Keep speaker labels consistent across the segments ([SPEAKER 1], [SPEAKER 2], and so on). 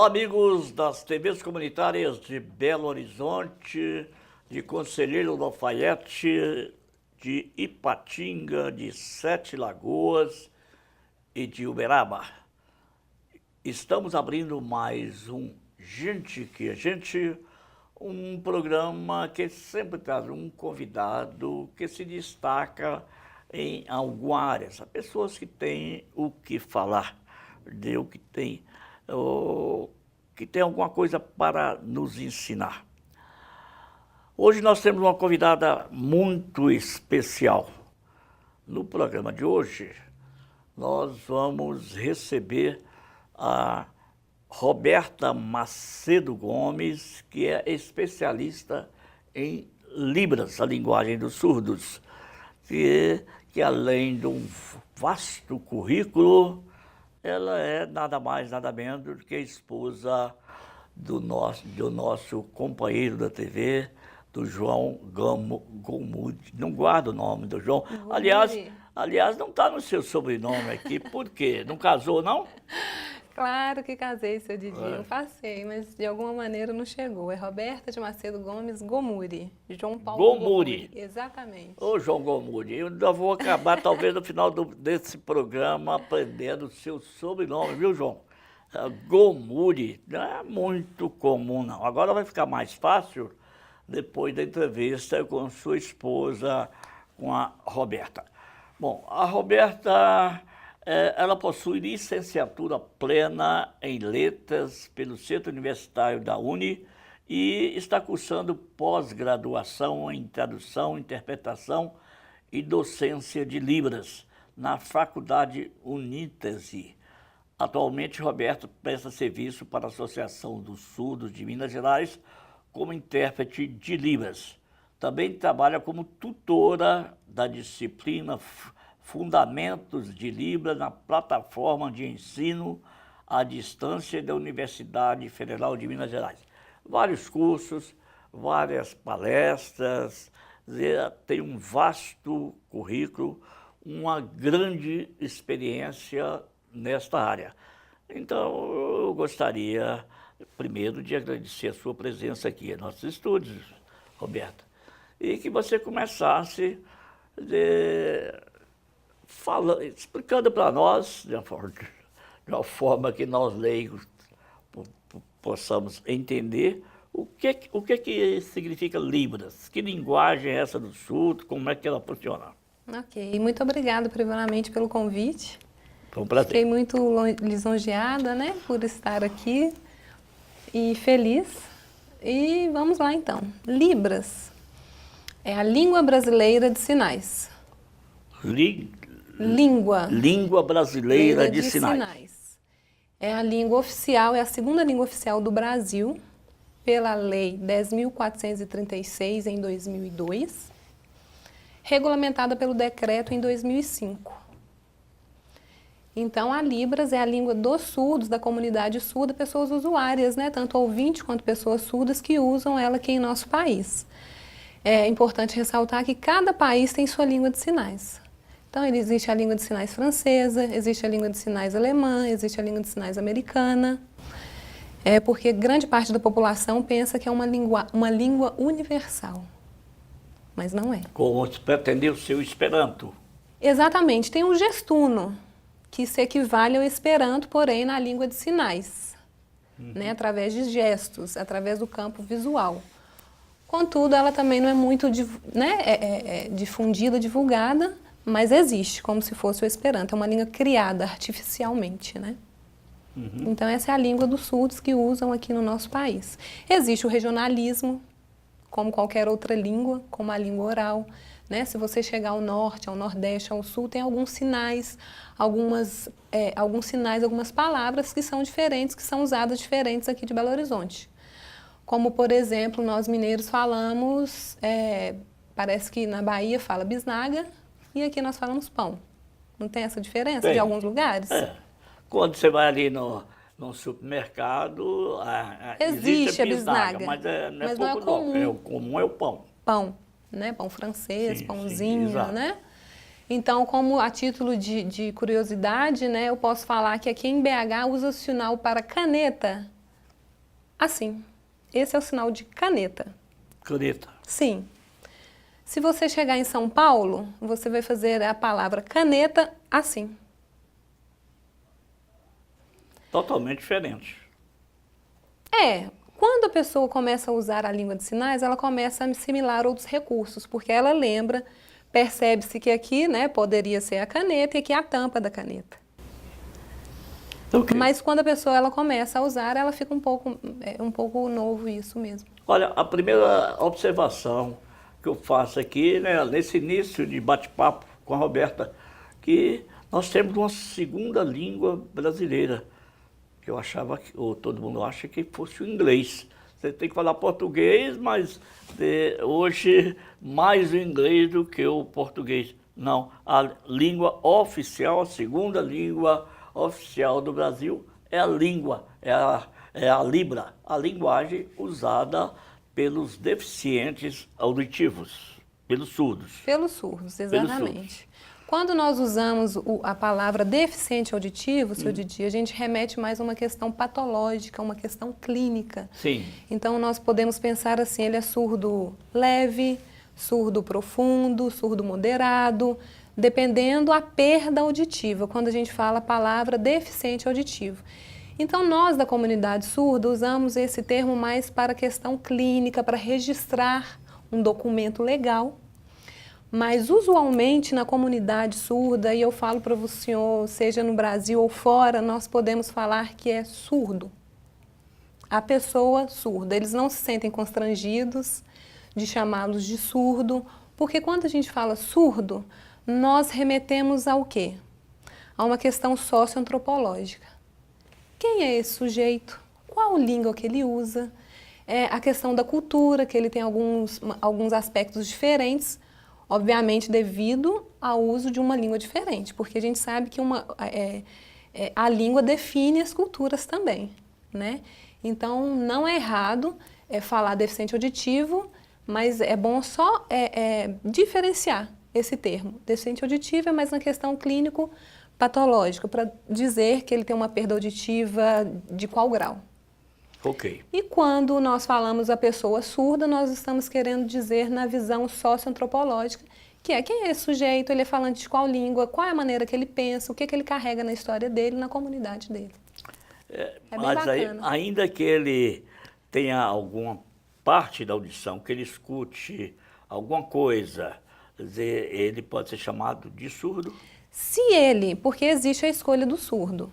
[SPEAKER 1] Olá, amigos das TVs comunitárias de Belo Horizonte, de Conselheiro Lafayette, de Ipatinga, de Sete Lagoas e de Uberaba. Estamos abrindo mais um um programa que sempre traz um convidado que se destaca em alguma área. São pessoas que têm o que falar, que tem alguma coisa para nos ensinar. Hoje nós temos uma convidada muito especial. No programa de hoje, nós vamos receber a Roberta Macedo Gomes, que é especialista em Libras, a linguagem dos surdos, que além de um vasto currículo, ela é nada mais, nada menos do que a esposa do nosso companheiro da TV, do João Gomudi. Não guardo o nome do João. Aliás, não está no seu sobrenome aqui. Por quê? Não casou, não?
[SPEAKER 2] Claro que casei, seu Didi. Eu passei, mas de alguma maneira não chegou. É Roberta de Macedo Gomes Gomudi. João Paulo Gomudi. Exatamente.
[SPEAKER 1] Ô, João Gomudi, eu ainda vou acabar, talvez, no final desse programa, aprendendo o seu sobrenome, viu, João? Gomudi. Não é muito comum, não. Agora vai ficar mais fácil depois da entrevista com sua esposa, com a Roberta. Bom, a Roberta... ela possui licenciatura plena em letras pelo Centro Universitário da UNE e está cursando pós-graduação em tradução, interpretação e docência de Libras na Faculdade Unítese. Atualmente, Roberto presta serviço para a Associação dos Surdos de Minas Gerais como intérprete de Libras. Também trabalha como tutora da disciplina Fundamentos de Libras na plataforma de ensino à distância da Universidade Federal de Minas Gerais. Vários cursos, várias palestras, tem um vasto currículo, uma grande experiência nesta área. Então, eu gostaria, primeiro, de agradecer a sua presença aqui em nossos estúdios, Roberta, e que você começasse explicando para nós, de uma forma que nós leigos possamos entender, o que significa Libras, que linguagem é essa do surdo, como é que ela funciona.
[SPEAKER 2] Ok, muito obrigada primeiramente pelo convite.
[SPEAKER 1] Foi um prazer.
[SPEAKER 2] Fiquei muito lisonjeada, né, por estar aqui e feliz. E vamos lá então. Libras é a língua brasileira de sinais.
[SPEAKER 1] Língua brasileira de sinais.
[SPEAKER 2] É a língua oficial, é a segunda língua oficial do Brasil, pela Lei 10.436, em 2002, regulamentada pelo decreto em 2005. Então, a Libras é a língua dos surdos, da comunidade surda, pessoas usuárias, né? Tanto ouvintes quanto pessoas surdas que usam ela aqui em nosso país. É importante ressaltar que cada país tem sua língua de sinais. Então, existe a língua de sinais francesa, existe a língua de sinais alemã, existe a língua de sinais americana. Porque grande parte da população pensa que é uma língua universal, mas não é.
[SPEAKER 1] Como pretende o seu Esperanto.
[SPEAKER 2] Exatamente, tem um gestuno, que se equivale ao Esperanto, porém na língua de sinais, né, através de gestos, através do campo visual. Contudo, ela também não é muito difundida, divulgada, mas existe, como se fosse o Esperanto. É uma língua criada artificialmente, né? Então, essa é a língua dos surdos que usam aqui no nosso país. Existe o regionalismo, como qualquer outra língua, como a língua oral, né? Se você chegar ao norte, ao nordeste, ao sul, tem alguns sinais, algumas palavras que são diferentes, que são usadas diferentes aqui de Belo Horizonte. Como, por exemplo, nós mineiros falamos, parece que na Bahia fala bisnaga, e aqui nós falamos pão. Não tem essa diferença de alguns lugares?
[SPEAKER 1] Quando você vai ali no supermercado, existe a bisnaga, mas não é comum. O comum é o pão.
[SPEAKER 2] Pão, né? Pão francês, pãozinho, né? Então, como a título de curiosidade, né, eu posso falar que aqui em BH usa o sinal para caneta assim. Esse é o sinal de caneta.
[SPEAKER 1] Caneta.
[SPEAKER 2] Sim. Se você chegar em São Paulo, você vai fazer a palavra caneta assim.
[SPEAKER 1] Totalmente diferente.
[SPEAKER 2] Quando a pessoa começa a usar a língua de sinais, ela começa a assimilar outros recursos, porque ela lembra, percebe-se que aqui, né, poderia ser a caneta e aqui a tampa da caneta.
[SPEAKER 1] Okay.
[SPEAKER 2] Mas quando a pessoa ela começa a usar, ela fica um pouco novo isso mesmo.
[SPEAKER 1] Olha, a primeira observação que eu faço aqui, né, nesse início de bate-papo com a Roberta, que nós temos uma segunda língua brasileira, que eu achava, ou todo mundo acha que fosse o inglês. Você tem que falar português, mas hoje mais o inglês do que o português. Não, a língua oficial, a segunda língua oficial do Brasil é a língua, é a Libra, a linguagem usada pelos deficientes auditivos, pelos surdos.
[SPEAKER 2] Pelos surdos, exatamente.
[SPEAKER 1] Pelos surdos.
[SPEAKER 2] Quando nós usamos a palavra deficiente auditivo, seu Didi, a gente remete mais a uma questão patológica, uma questão clínica.
[SPEAKER 1] Sim.
[SPEAKER 2] Então nós podemos pensar assim, ele é surdo leve, surdo profundo, surdo moderado, dependendo a perda auditiva, quando a gente fala a palavra deficiente auditivo. Então nós da comunidade surda usamos esse termo mais para a questão clínica, para registrar um documento legal. Mas usualmente na comunidade surda, e eu falo para o senhor, seja no Brasil ou fora, nós podemos falar que é surdo. A pessoa surda, eles não se sentem constrangidos de chamá-los de surdo, porque quando a gente fala surdo, nós remetemos ao quê? A uma questão socioantropológica. Quem é esse sujeito? Qual língua que ele usa? A questão da cultura, que ele tem alguns aspectos diferentes, obviamente devido ao uso de uma língua diferente, porque a gente sabe que a língua define as culturas também, né? Então não é errado falar deficiente auditivo, mas é bom só diferenciar esse termo. Deficiente auditivo é mais na questão clínico-patológica, para dizer que ele tem uma perda auditiva de qual grau.
[SPEAKER 1] Ok.
[SPEAKER 2] E quando nós falamos a pessoa surda, nós estamos querendo dizer na visão socioantropológica, que é quem é esse sujeito, ele é falante de qual língua, qual é a maneira que ele pensa, o que ele carrega na história dele, na comunidade dele. É bem
[SPEAKER 1] Mas
[SPEAKER 2] bacana.
[SPEAKER 1] Ainda que ele tenha alguma parte da audição, que ele escute alguma coisa, quer dizer, ele pode ser chamado de surdo?
[SPEAKER 2] Porque existe a escolha do surdo.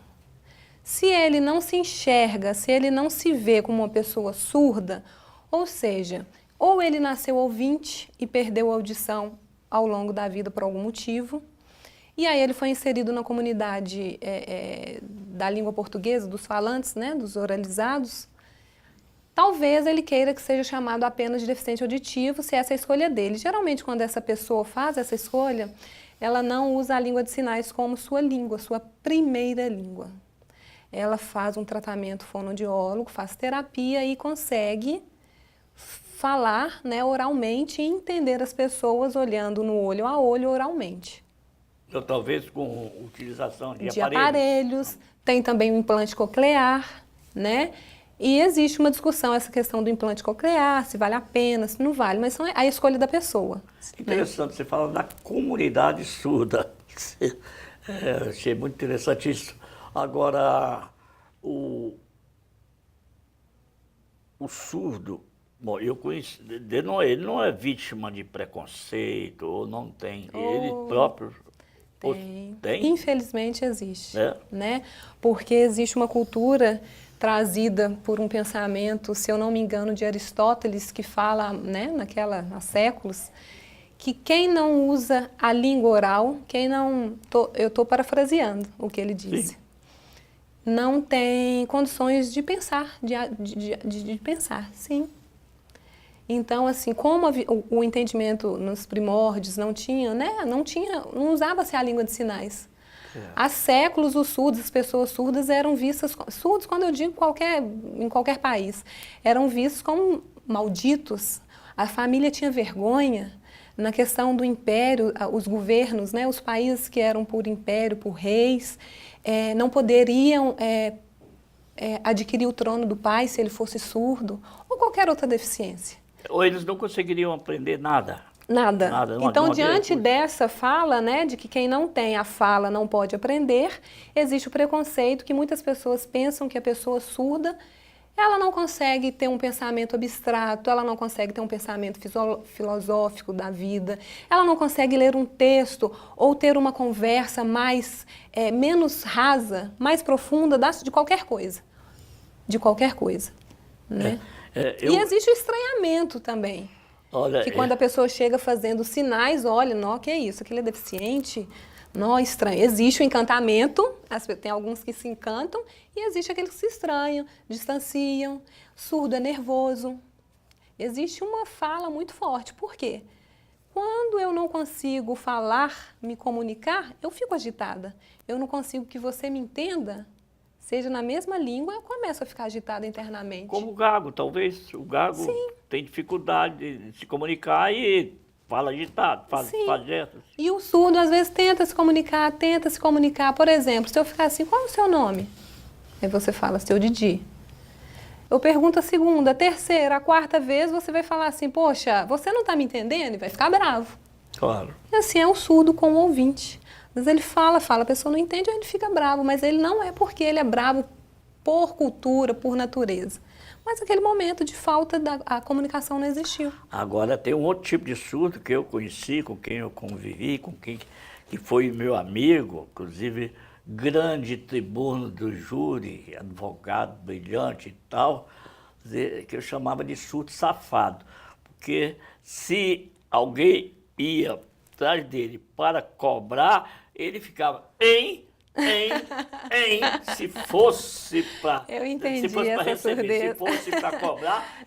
[SPEAKER 2] Se ele não se enxerga, se ele não se vê como uma pessoa surda, ou seja, ou ele nasceu ouvinte e perdeu a audição ao longo da vida por algum motivo, e aí ele foi inserido na comunidade da língua portuguesa, dos falantes, né, dos oralizados, talvez ele queira que seja chamado apenas de deficiente auditivo, se essa é a escolha dele. Geralmente, quando essa pessoa faz essa escolha, ela não usa a língua de sinais como sua língua, sua primeira língua. Ela faz um tratamento fonoaudiólogo, faz terapia e consegue falar, né, oralmente e entender as pessoas olhando no olho a olho oralmente.
[SPEAKER 1] Ou talvez com utilização de
[SPEAKER 2] aparelhos. Tem também o implante coclear, né? E existe uma discussão, essa questão do implante coclear, se vale a pena, se não vale, mas é a escolha da pessoa.
[SPEAKER 1] Interessante, né? Você fala da comunidade surda. Achei muito interessante isso. Agora, o surdo, bom, eu conheci, ele não é vítima de preconceito, ou não tem, ele próprio
[SPEAKER 2] tem. Infelizmente existe, né? Porque existe uma cultura trazida por um pensamento, se eu não me engano, de Aristóteles, que fala, né, há séculos, que quem não usa a língua oral, eu estou parafraseando o que ele disse, sim, não tem condições de pensar, de pensar, sim. Então, assim, como o entendimento nos primórdios não usava-se a língua de sinais. Há séculos os surdos, as pessoas surdas eram vistas, surdos quando eu digo em qualquer país, eram vistos como malditos. A família tinha vergonha. Na questão do império, os governos, né, os países que eram por império, por reis, não poderiam adquirir o trono do pai se ele fosse surdo, ou qualquer outra deficiência.
[SPEAKER 1] Ou eles não conseguiriam aprender nada?
[SPEAKER 2] Nada.
[SPEAKER 1] Nada,
[SPEAKER 2] Então, diante dessa fala, né, de que quem não tem a fala não pode aprender, existe o preconceito que muitas pessoas pensam que a pessoa surda, ela não consegue ter um pensamento abstrato, ela não consegue ter um pensamento filosófico da vida, ela não consegue ler um texto ou ter uma conversa menos rasa, mais profunda de qualquer coisa. De qualquer coisa. Né? E existe o estranhamento também.
[SPEAKER 1] Olha,
[SPEAKER 2] que quando a pessoa chega fazendo sinais, olha, não, que é isso, aquele é deficiente, não, estranho. Existe o encantamento, tem alguns que se encantam, e existe aqueles que se estranham, distanciam, surdo é nervoso. Existe uma fala muito forte. Por quê? Quando eu não consigo falar, me comunicar, eu fico agitada. Eu não consigo que você me entenda, seja na mesma língua, eu começo a ficar agitada internamente.
[SPEAKER 1] Como o gago, talvez. O gago tem dificuldade de se comunicar e fala agitado, faz gestos.
[SPEAKER 2] E o surdo, às vezes, tenta se comunicar. Por exemplo, se eu ficar assim, qual é o seu nome? Aí você fala, seu Didi. Eu pergunto a segunda, a terceira, a quarta vez, você vai falar assim, poxa, você não está me entendendo? E vai ficar bravo.
[SPEAKER 1] Claro.
[SPEAKER 2] E assim é o surdo com o ouvinte. Às vezes ele fala, a pessoa não entende, ele fica bravo, mas ele não é porque ele é bravo por cultura, por natureza. Mas aquele momento de falta a comunicação não existiu.
[SPEAKER 1] Agora tem um outro tipo de surdo que eu conheci, com quem eu convivi, que foi meu amigo, inclusive grande tribuno do júri, advogado brilhante e tal, que eu chamava de surdo safado. Porque se alguém ia atrás dele para cobrar, ele ficava se fosse para receber, se fosse para cobrar,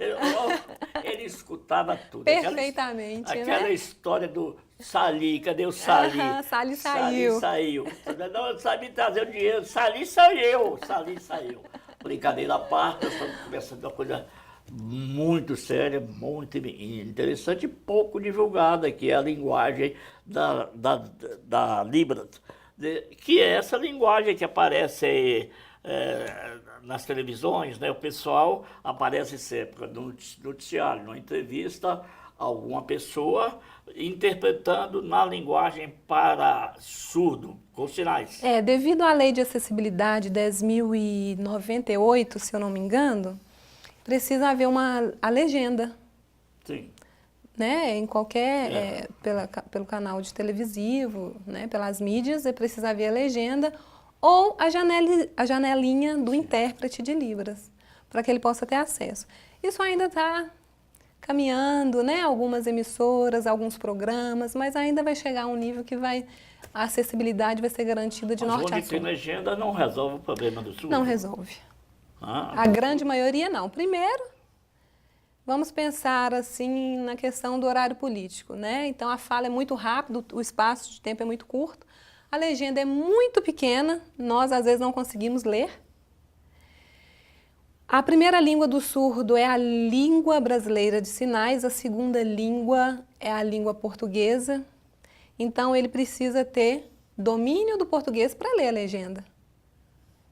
[SPEAKER 1] ele escutava tudo.
[SPEAKER 2] Perfeitamente,
[SPEAKER 1] aquela história do Sali, cadê o Sali?
[SPEAKER 2] Sali saiu.
[SPEAKER 1] Sali saiu. Não sabe trazer o dinheiro, Sali saiu. Brincadeira à parte, nós estamos conversando de uma coisa muito séria, muito interessante e pouco divulgada, que é a linguagem da Libras, que é essa linguagem que aparece nas televisões, né? O pessoal aparece sempre no noticiário, numa entrevista, alguma pessoa interpretando na linguagem para surdo, com sinais.
[SPEAKER 2] Devido à Lei de Acessibilidade 10.098, se eu não me engano, precisa haver a legenda.
[SPEAKER 1] Sim.
[SPEAKER 2] Né? Em qualquer, pelo canal de televisivo, né? Pelas mídias, precisa haver a legenda ou a janelinha do intérprete de Libras, para que ele possa ter acesso. Isso ainda está caminhando, né? Algumas emissoras, alguns programas, mas ainda vai chegar a um nível que a acessibilidade vai ser garantida de norte a sul.
[SPEAKER 1] Onde tem legenda não resolve o problema do surdo?
[SPEAKER 2] Não resolve. A grande maioria não. Primeiro, vamos pensar assim na questão do horário político, né? Então a fala é muito rápida, o espaço de tempo é muito curto, a legenda é muito pequena, nós às vezes não conseguimos ler. A primeira língua do surdo é a língua brasileira de sinais, a segunda língua é a língua portuguesa. Então ele precisa ter domínio do português para ler a legenda.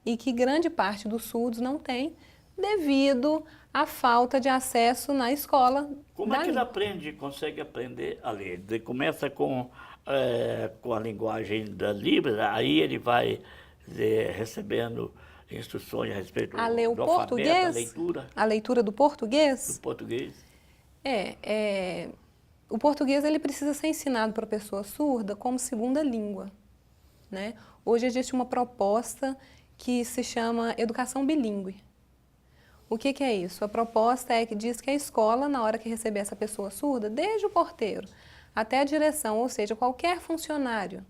[SPEAKER 2] E que grande parte dos surdos não tem, devido à falta de acesso na escola.
[SPEAKER 1] Como é que ele consegue aprender a ler? Ele começa com a linguagem da Libras, aí ele vai recebendo instruções a respeito
[SPEAKER 2] a ler o
[SPEAKER 1] do
[SPEAKER 2] português,
[SPEAKER 1] alfabeto, a leitura.
[SPEAKER 2] A leitura do português?
[SPEAKER 1] Do português.
[SPEAKER 2] O português ele precisa ser ensinado para a pessoa surda como segunda língua, né? Hoje existe uma proposta que se chama educação bilíngue. O que é isso? A proposta é que diz que a escola, na hora que receber essa pessoa surda, desde o porteiro até a direção, ou seja, qualquer funcionário,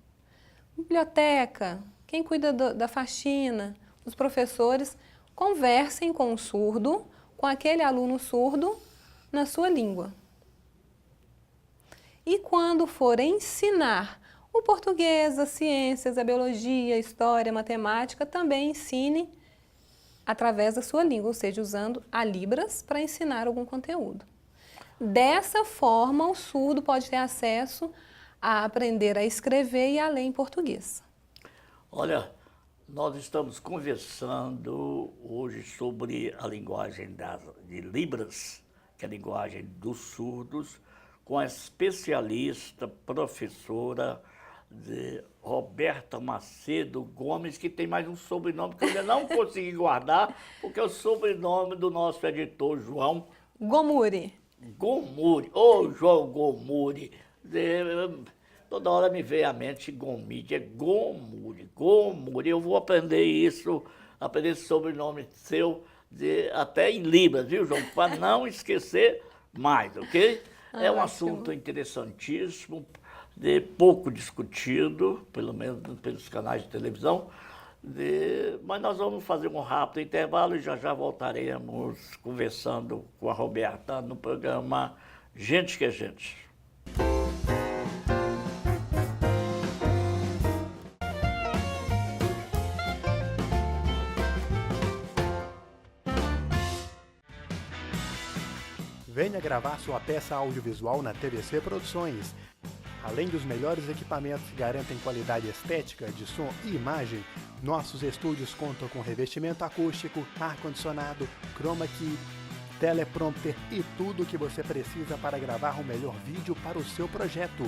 [SPEAKER 2] biblioteca, quem cuida da faxina, os professores, conversem com o surdo, com aquele aluno surdo, na sua língua. E quando for ensinar o português, as ciências, a biologia, a história, a matemática, também ensine através da sua língua, ou seja, usando a Libras para ensinar algum conteúdo. Dessa forma, o surdo pode ter acesso a aprender a escrever e a ler em português.
[SPEAKER 1] Olha, Nós estamos conversando hoje sobre a linguagem de Libras, que é a linguagem dos surdos, com a especialista, professora Roberta Macedo Gomes, que tem mais um sobrenome que eu ainda não consegui guardar, porque é o sobrenome do nosso editor João
[SPEAKER 2] Gomuri.
[SPEAKER 1] Gomuri. Ô, João Gomuri. Toda hora me vem à mente Gomide, é Gomuri, Gomuri. Eu vou aprender isso, aprender esse sobrenome seu, até em Libras, viu, João? Para não esquecer mais, ok? É um assunto interessantíssimo, pouco discutido, pelo menos pelos canais de televisão, mas nós vamos fazer um rápido intervalo e já já voltaremos conversando com a Roberta no programa Gente que é Gente.
[SPEAKER 3] Venha gravar sua peça audiovisual na TVC Produções. Além dos melhores equipamentos que garantem qualidade estética de som e imagem, nossos estúdios contam com revestimento acústico, ar-condicionado, chroma key, teleprompter e tudo o que você precisa para gravar o melhor vídeo para o seu projeto.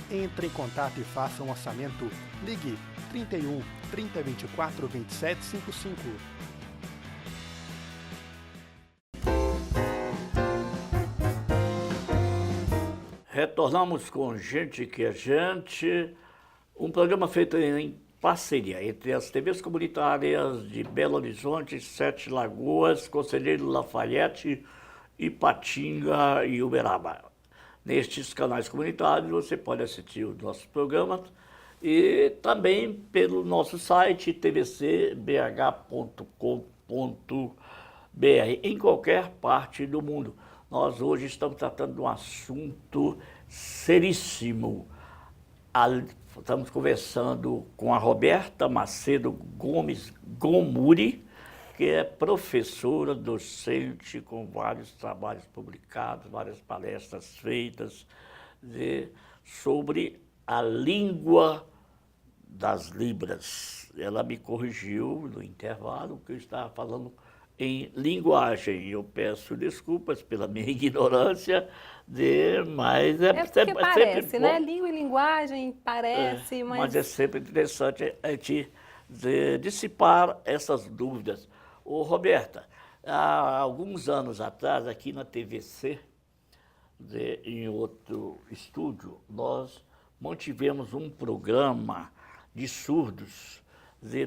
[SPEAKER 3] Entre em contato e faça um orçamento. Ligue 31 3024 2755.
[SPEAKER 1] Retornamos com Gente que é Gente, um programa feito em parceria entre as TVs comunitárias de Belo Horizonte, Sete Lagoas, Conselheiro Lafayette, Ipatinga e Uberaba. Nestes canais comunitários você pode assistir os nossos programas e também pelo nosso site tvcbh.com.br em qualquer parte do mundo. Nós hoje estamos tratando de um assunto seríssimo. Estamos conversando com a Roberta Macedo Gomes Gomuri, que é professora, docente, com vários trabalhos publicados, várias palestras feitas sobre a língua das Libras. Ela me corrigiu no intervalo que eu estava falando em linguagem. Eu peço desculpas pela minha ignorância, mas
[SPEAKER 2] porque parece, né? Língua e linguagem parece,
[SPEAKER 1] mas é sempre interessante a gente dissipar essas dúvidas. Ô, Roberta, há alguns anos atrás, aqui na TVC, em outro estúdio, nós mantivemos um programa de surdos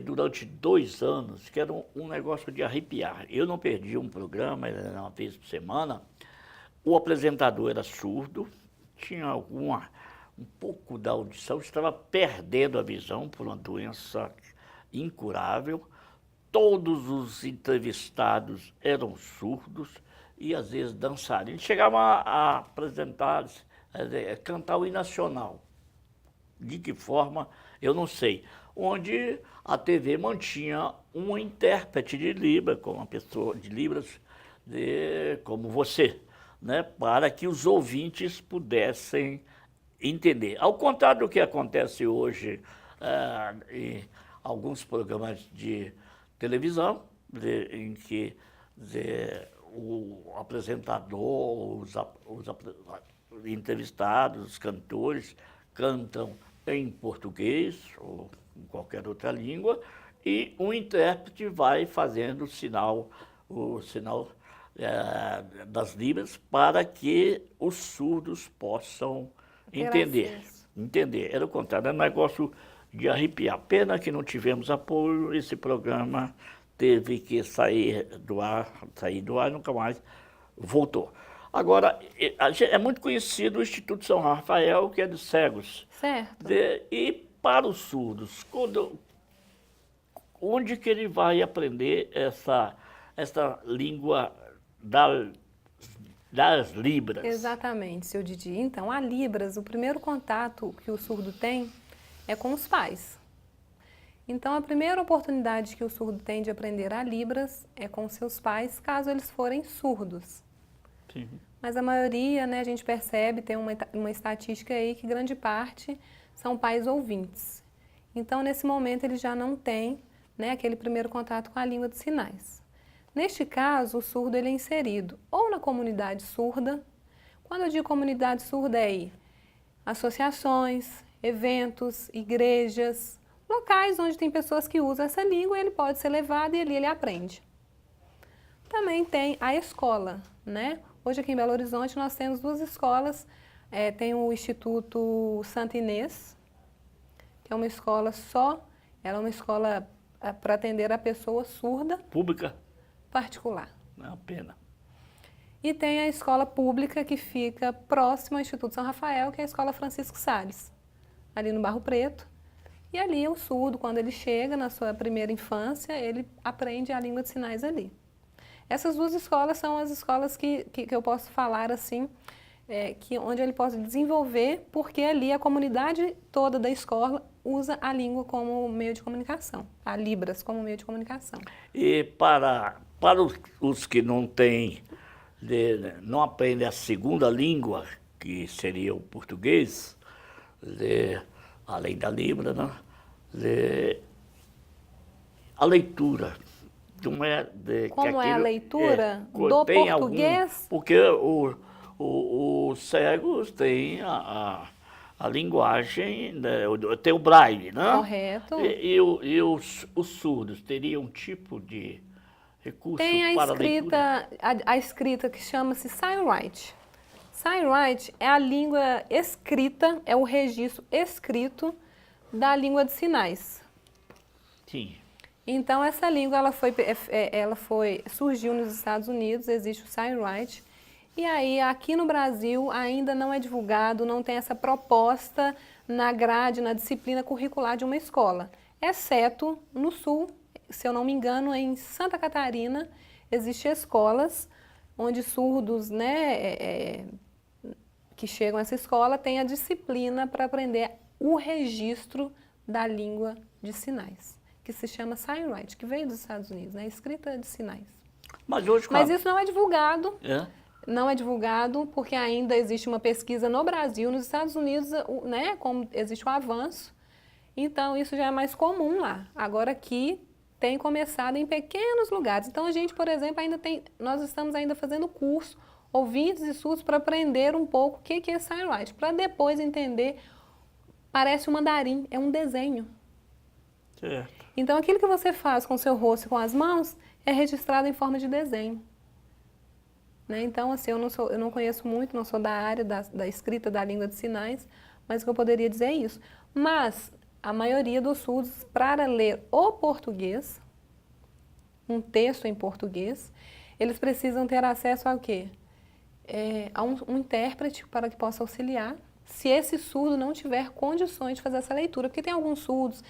[SPEAKER 1] durante 2 anos, que era um negócio de arrepiar. Eu não perdi um programa, era uma vez por semana. O apresentador era surdo, tinha um pouco da audição, estava perdendo a visão por uma doença incurável. Todos os entrevistados eram surdos e às vezes dançarinos. Chegavam a apresentar, cantar o hino nacional. De que forma, eu não sei. Onde a TV mantinha um intérprete de Libras, como uma pessoa de Libras, como você, né, para que os ouvintes pudessem entender. Ao contrário do que acontece hoje em alguns programas de televisão, em que o apresentador, os entrevistados, os cantores, cantam em português ou em qualquer outra língua, e um intérprete vai fazendo o sinal das Libras para que os surdos possam entender. Era o contrário, era um negócio de arrepiar. Pena que não tivemos apoio, esse programa teve que sair do ar e nunca mais voltou. Agora, é muito conhecido o Instituto São Rafael, que é dos cegos.
[SPEAKER 2] Certo.
[SPEAKER 1] E para os surdos, onde que ele vai aprender essa língua das Libras?
[SPEAKER 2] Exatamente, seu Didi. Então, a Libras, o primeiro contato que o surdo tem é com os pais. Então, a primeira oportunidade que o surdo tem de aprender a Libras é com seus pais, caso eles forem surdos.
[SPEAKER 1] Sim.
[SPEAKER 2] Mas a maioria, né, a gente percebe, tem uma estatística aí que grande parte são pais ouvintes. Então, nesse momento, ele já não tem né, aquele primeiro contato com a língua de sinais. Neste caso, o surdo ele é inserido ou na comunidade surda. Quando eu digo comunidade surda, é aí associações, eventos, igrejas, locais onde tem pessoas que usam essa língua, ele pode ser levado e ali ele aprende. Também tem a escola, né? Hoje aqui em Belo Horizonte nós temos 2 escolas, tem o Instituto Santa Inês, que é uma escola ela é uma escola para atender a pessoa surda.
[SPEAKER 1] Pública?
[SPEAKER 2] Particular.
[SPEAKER 1] Não é uma pena.
[SPEAKER 2] E tem a escola pública que fica próxima ao Instituto São Rafael, que é a Escola Francisco Salles, ali no Barro Preto. E ali o surdo, quando ele chega na sua primeira infância, ele aprende a língua de sinais ali. Essas 2 escolas são as escolas que eu posso falar assim, onde ele pode desenvolver, porque ali a comunidade toda da escola usa a língua como meio de comunicação, a Libras como meio de comunicação.
[SPEAKER 1] E para os que não têm, não aprendem a segunda língua, que seria o português, além da Libra, né? A leitura. Como é
[SPEAKER 2] a leitura do português?
[SPEAKER 1] Porque os cegos têm a linguagem, né? Tem o braille, né?
[SPEAKER 2] Correto.
[SPEAKER 1] E os surdos teriam um tipo de recurso
[SPEAKER 2] tem
[SPEAKER 1] para a leitura?
[SPEAKER 2] a escrita que chama-se Sign Write. Sign Write é a língua escrita, é o registro escrito da língua de sinais.
[SPEAKER 1] Sim.
[SPEAKER 2] Então essa língua surgiu nos Estados Unidos, existe o Sign Write, e aí aqui no Brasil ainda não é divulgado, não tem essa proposta na grade, na disciplina curricular de uma escola, exceto no Sul, se eu não me engano, em Santa Catarina, existem escolas onde surdos, né, que chegam a essa escola têm a disciplina para aprender o registro da língua de sinais, que se chama Sign Write, que veio dos Estados Unidos, né? Escrita de sinais.
[SPEAKER 1] Mas
[SPEAKER 2] isso não é divulgado. Não é divulgado porque ainda existe uma pesquisa no Brasil, nos Estados Unidos, né? Como existe o avanço. Então, isso já é mais comum lá. Agora aqui tem começado em pequenos lugares. Então, a gente, por exemplo, nós estamos ainda fazendo curso, ouvintes e surdos, para aprender um pouco o que é Sign Write, para depois entender. Parece um mandarim, é um desenho.
[SPEAKER 1] Certo.
[SPEAKER 2] Então, aquilo que você faz com o seu rosto e com as mãos é registrado em forma de desenho. Né? Então, assim, eu não conheço muito, não sou da área da escrita da língua de sinais, mas o que eu poderia dizer é isso. Mas a maioria dos surdos, para ler o português, um texto em português, eles precisam ter acesso ao quê? A um intérprete para que possa auxiliar, se esse surdo não tiver condições de fazer essa leitura. Porque tem alguns surdos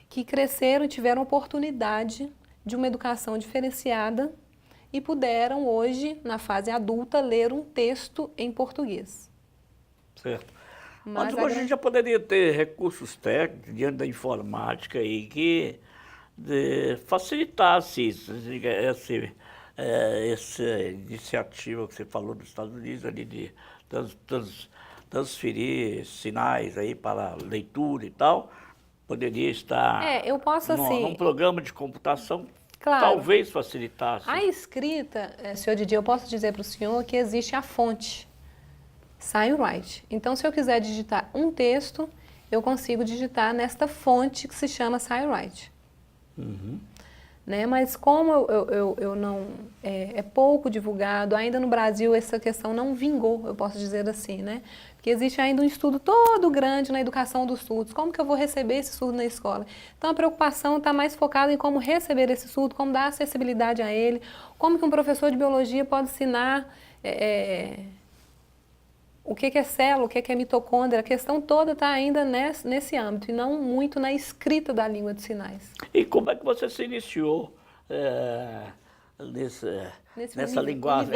[SPEAKER 2] que cresceram e tiveram oportunidade de uma educação diferenciada e puderam hoje, na fase adulta, ler um texto em português.
[SPEAKER 1] Certo. Mas hoje a gente já poderia ter recursos técnicos diante da informática aí que facilitasse isso, essa iniciativa que você falou dos Estados Unidos ali de transferir sinais aí para leitura e tal, poderia estar
[SPEAKER 2] eu posso,
[SPEAKER 1] num programa de computação,
[SPEAKER 2] claro,
[SPEAKER 1] talvez facilitasse.
[SPEAKER 2] A escrita, senhor Didi, eu posso dizer para o senhor que existe a fonte, Sign Write. Então, se eu quiser digitar um texto, eu consigo digitar nesta fonte que se chama Sign Write.
[SPEAKER 1] Uhum.
[SPEAKER 2] Né? Mas como eu não é pouco divulgado, ainda no Brasil essa questão não vingou, eu posso dizer assim, né? Porque existe ainda um estudo todo grande na educação dos surdos. Como que eu vou receber esse surdo na escola? Então a preocupação está mais focada em como receber esse surdo, como dar acessibilidade a ele, como que um professor de biologia pode ensinar o que é célula, o que é mitocôndria. A questão toda está ainda nesse âmbito e não muito na escrita da língua de sinais.
[SPEAKER 1] E como é que você se iniciou nessa linguagem,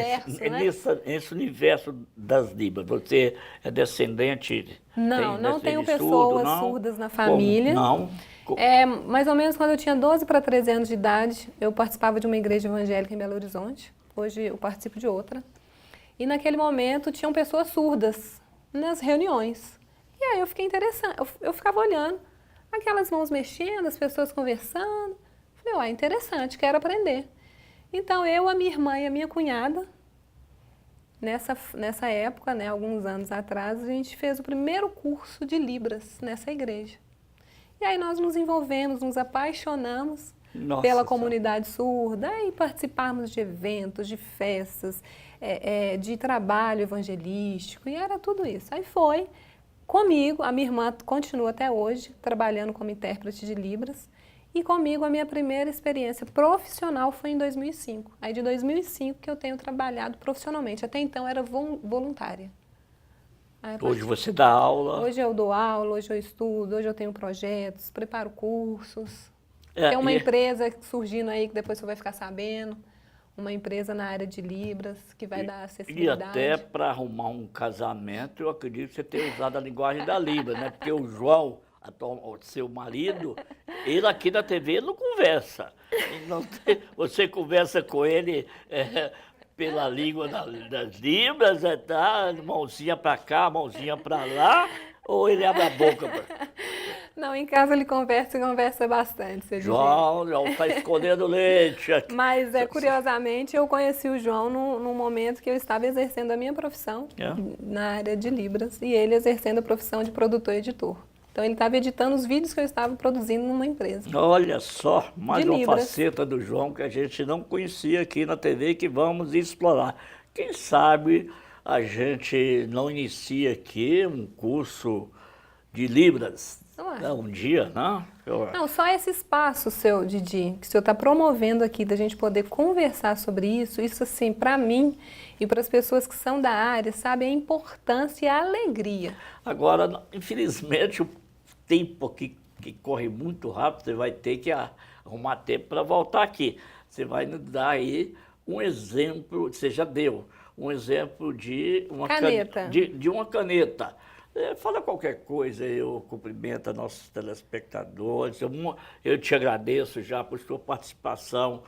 [SPEAKER 1] nesse universo das Libras? Você é descendente?
[SPEAKER 2] Não tenho pessoas surdas na família.
[SPEAKER 1] Como? Não?
[SPEAKER 2] Mais ou menos quando eu tinha 12 para 13 anos de idade, eu participava de uma igreja evangélica em Belo Horizonte. Hoje eu participo de outra. E naquele momento tinham pessoas surdas nas reuniões. E aí eu fiquei interessada, eu ficava olhando, aquelas mãos mexendo, as pessoas conversando. Falei, uai, interessante, quero aprender. Então, eu, a minha irmã e a minha cunhada, nessa época, né, alguns anos atrás, a gente fez o primeiro curso de Libras nessa igreja. E aí nós nos envolvemos, nos apaixonamos
[SPEAKER 1] Nossa
[SPEAKER 2] pela
[SPEAKER 1] Senhora.
[SPEAKER 2] comunidade surda e participarmos de eventos, de festas, de trabalho evangelístico, e era tudo isso. Aí foi comigo, a minha irmã continua até hoje trabalhando como intérprete de Libras, e comigo a minha primeira experiência profissional foi em 2005. Aí de 2005 que eu tenho trabalhado profissionalmente, até então era voluntária. Aí,
[SPEAKER 1] Hoje você dá aula.
[SPEAKER 2] hoje eu dou aula, hoje eu estudo, hoje eu tenho projetos, preparo cursos.
[SPEAKER 1] É,
[SPEAKER 2] Tem uma
[SPEAKER 1] e-
[SPEAKER 2] empresa surgindo aí que depois você vai ficar sabendo, uma empresa na área de Libras que vai dar
[SPEAKER 1] E
[SPEAKER 2] acessibilidade.
[SPEAKER 1] até para arrumar um casamento, eu acredito que você tenha usado a linguagem da Libra, né? Porque o João, o seu marido, ele aqui na TV ele não conversa. Ele não você conversa com ele pela língua das Libras, tá? Mãozinha para cá, mãozinha para lá, ou ele abre a boca?
[SPEAKER 2] Não, em casa ele conversa bastante, você diz.
[SPEAKER 1] João está escondendo leite aqui.
[SPEAKER 2] Mas, curiosamente, eu conheci o João num momento que eu estava exercendo a minha profissão na área de Libras e ele exercendo a profissão de produtor e editor. Então, ele estava editando os vídeos que eu estava produzindo numa empresa.
[SPEAKER 1] Olha só, mais
[SPEAKER 2] De
[SPEAKER 1] uma
[SPEAKER 2] Libras.
[SPEAKER 1] faceta do João que a gente não conhecia aqui na TV que vamos explorar. Quem sabe a gente não inicia aqui um curso de Libras
[SPEAKER 2] Ué.
[SPEAKER 1] um dia, né?
[SPEAKER 2] Não, só esse espaço seu, Didi, que o senhor está promovendo aqui, da gente poder conversar sobre isso assim, para mim e para as pessoas que são da área, sabe, a importância e a alegria.
[SPEAKER 1] Agora, infelizmente, o tempo aqui que corre muito rápido, você vai ter que arrumar tempo para voltar aqui. Você vai nos dar aí um exemplo, você já deu, um exemplo de uma
[SPEAKER 2] Caneta.
[SPEAKER 1] de uma caneta. Fala qualquer coisa, eu cumprimento a nossos telespectadores, eu te agradeço já por sua participação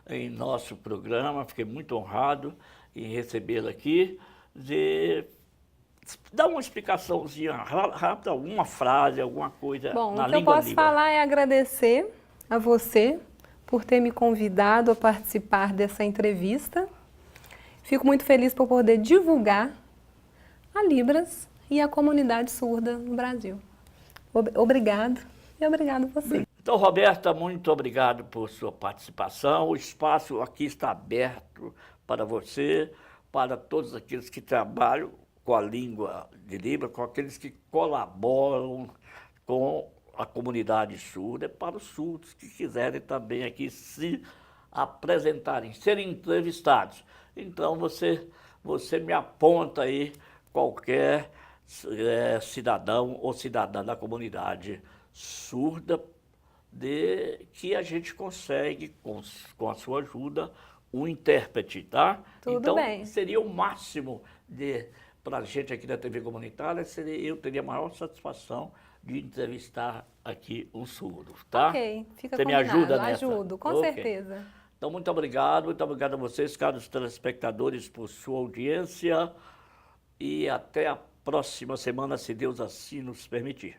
[SPEAKER 1] em nosso programa, fiquei muito honrado em recebê-lo aqui. Dá uma explicaçãozinha rápida, alguma frase, alguma coisa
[SPEAKER 2] Bom,
[SPEAKER 1] na
[SPEAKER 2] o que eu
[SPEAKER 1] língua
[SPEAKER 2] posso
[SPEAKER 1] Libra.
[SPEAKER 2] falar é agradecer a você por ter me convidado a participar dessa entrevista. Fico muito feliz por poder divulgar a Libras e a comunidade surda no Brasil. Obrigado e obrigado a você.
[SPEAKER 1] Então, Roberta, muito obrigado por sua participação. O espaço aqui está aberto para você, para todos aqueles que trabalham com a língua de Libra, com aqueles que colaboram com a comunidade surda, para os surdos que quiserem também aqui se apresentarem, serem entrevistados. Então, você me aponta aí qualquer cidadão ou cidadã da comunidade surda que a gente consegue, com a sua ajuda, um intérprete, tá?
[SPEAKER 2] Tudo
[SPEAKER 1] então,
[SPEAKER 2] bem.
[SPEAKER 1] seria o máximo para a gente aqui da TV Comunitária, eu teria a maior satisfação de entrevistar aqui um surdo, tá?
[SPEAKER 2] Ok, fica
[SPEAKER 1] Você me
[SPEAKER 2] combinado.
[SPEAKER 1] ajuda nessa?
[SPEAKER 2] Ajudo, com
[SPEAKER 1] Ok.
[SPEAKER 2] certeza.
[SPEAKER 1] Então, muito obrigado a vocês, caros telespectadores, por sua audiência e até a próxima semana, se Deus assim nos permitir.